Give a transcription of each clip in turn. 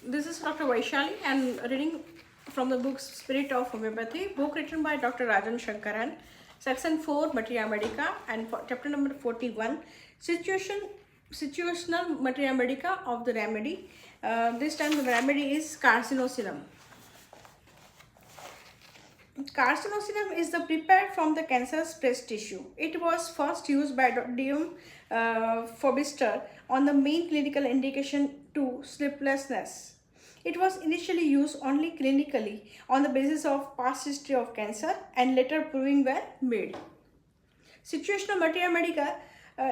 This is Dr. Vaishali and reading from the book Spirit of Homeopathy, book written by Dr. Rajan Sankaran, section 4, materia medica, and chapter number 41, situational materia medica of the remedy. This time the remedy is carcinocinum. Carcinocinum is the prepared from the cancerous breast tissue. It was first used by Dr. Forbister on the main clinical indication to sleeplessness. It was initially used only clinically on the basis of past history of cancer and later proving well made. Situational materia medica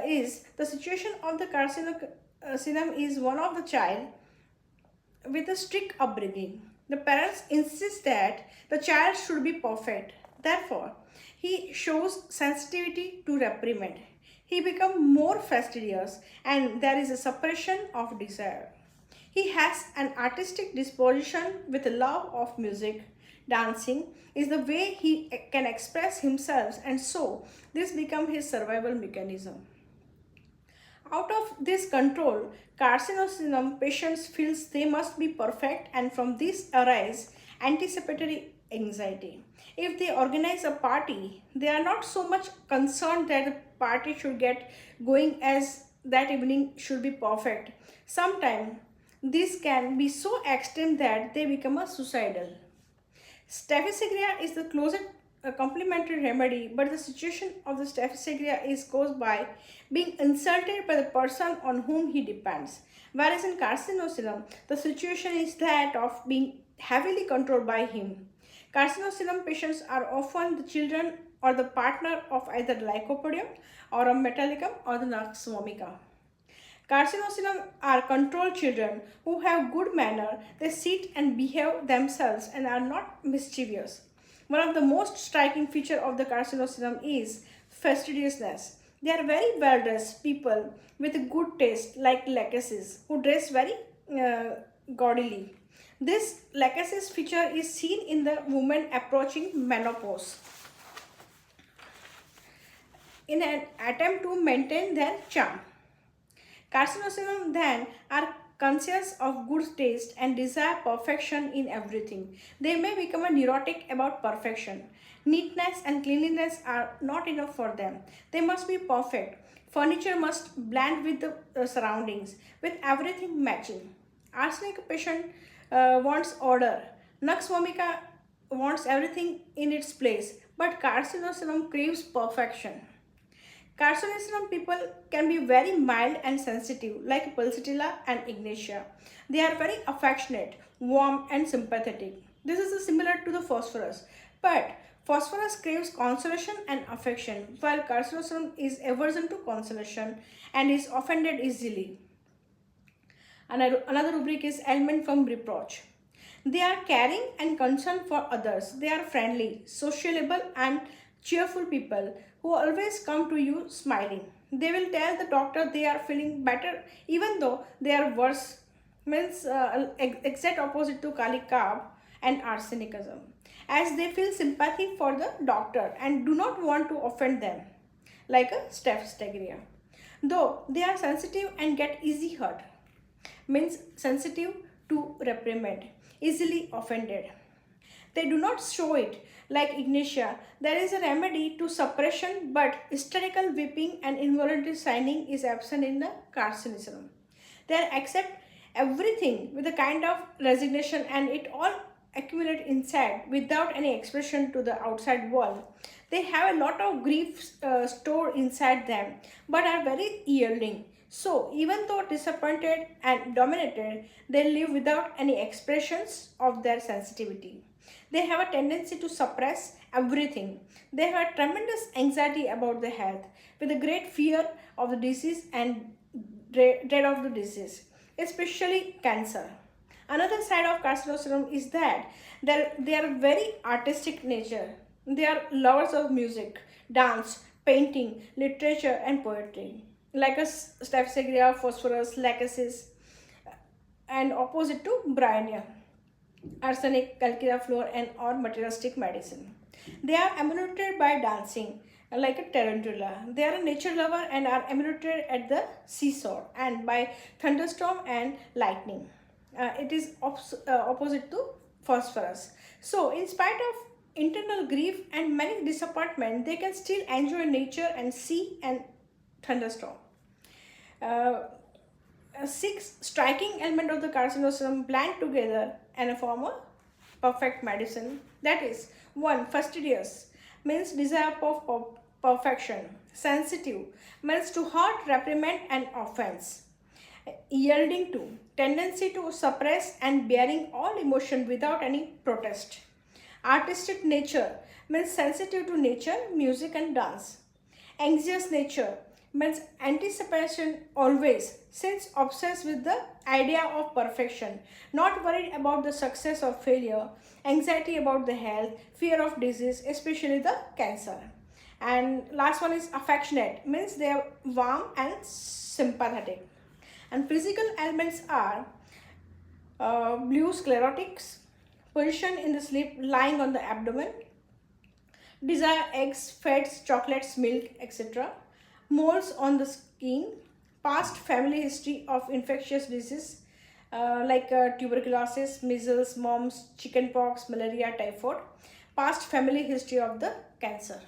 is the situation of the carcinocinum is one of the child with a strict upbringing. The parents insist that the child should be perfect. Therefore, he shows sensitivity to reprimand. He becomes more fastidious and there is a suppression of desire. He has an artistic disposition with a love of music. Dancing is the way he can express himself, and so this becomes his survival mechanism. Out of this control, carcinocinum patients feels they must be perfect, and from this arise anticipatory anxiety. If they organize a party, they are not so much concerned that the party should get going as that evening should be perfect. Sometimes this can be so extreme that they become a suicidal. Staphysagria is the closest complementary remedy, but the situation of the staphysagria is caused by being insulted by the person on whom he depends. Whereas in carcinocinum, the situation is that of being heavily controlled by him. Carcinocinum patients are often the children or the partner of either lycopodium or a metallicum or the nux vomica. Carcinocinum are controlled children who have good manner, they sit and behave themselves and are not mischievous. One of the most striking features of the carcinocinum is fastidiousness. They are very well dressed people with good taste, like lacases, who dress very gaudily. This lacases feature is seen in the women approaching menopause in an attempt to maintain their charm. Carcinocinum then are conscious of good taste and desire perfection in everything. They may become a neurotic about perfection. Neatness and cleanliness are not enough for them. They must be perfect. Furniture must blend with the surroundings, with everything matching. Arsenic patient wants order. Nux vomica wants everything in its place, but carcinocinum craves perfection. Carcinocinum people can be very mild and sensitive, like Pulsatilla and Ignatia. They are very affectionate, warm, and sympathetic. This is similar to the phosphorus, but phosphorus craves consolation and affection, while carcinocinum is aversion to consolation and is offended easily. Another rubric is element from reproach. They are caring and concerned for others. They are friendly, sociable, and cheerful people who always come to you smiling. They will tell the doctor they are feeling better even though they are worse. Means exact opposite to Kali Carb and arsenicism. As they feel sympathy for the doctor and do not want to offend them, like a staphysagria. Though they are sensitive and get easy hurt, means sensitive to reprimand, easily offended. They do not show it like Ignatia. There is a remedy to suppression, but hysterical weeping and involuntary signing is absent in the carcinocinum. They accept everything with a kind of resignation and it all accumulate inside without any expression to the outside world. They have a lot of grief stored inside them but are very yielding. So, even though disappointed and dominated, they live without any expressions of their sensitivity. They have a tendency to suppress everything. They have a tremendous anxiety about their health, with a great fear of the disease and dread of the disease, especially cancer. Another side of carcinocinum is that they are very artistic nature. They are lovers of music, dance, painting, literature, and poetry. Like a staphysagria, phosphorus, lacasis, and opposite to bryonia, arsenic, calcula floor, and or materialistic medicine. They are emulated by dancing, like a tarantula. They are a nature lover and are emulated at the seesaw and by thunderstorm and lightning. It is opposite to phosphorus. So in spite of internal grief and many disappointment, they can still enjoy nature and sea and thunderstorm. Uh, Six striking element of the carcinocinum blend together and form a perfect medicine. That is, one, fastidious means desire of perfection. Sensitive means to hurt, reprimand, and offense. Yielding to tendency to suppress and bearing all emotion without any protest. Artistic nature means sensitive to nature, music, and dance. Anxious nature means anticipation always, since obsessed with the idea of perfection, not worried about the success or failure, anxiety about the health, fear of disease, especially the cancer. And last one is affectionate, means they are warm and sympathetic. And physical elements are blue sclerotics, position in the sleep, lying on the abdomen, desire eggs, fats, chocolates, milk, etc. Moles on the skin, past family history of infectious disease like tuberculosis, measles, mumps, chickenpox, malaria, typhoid, past family history of the cancer.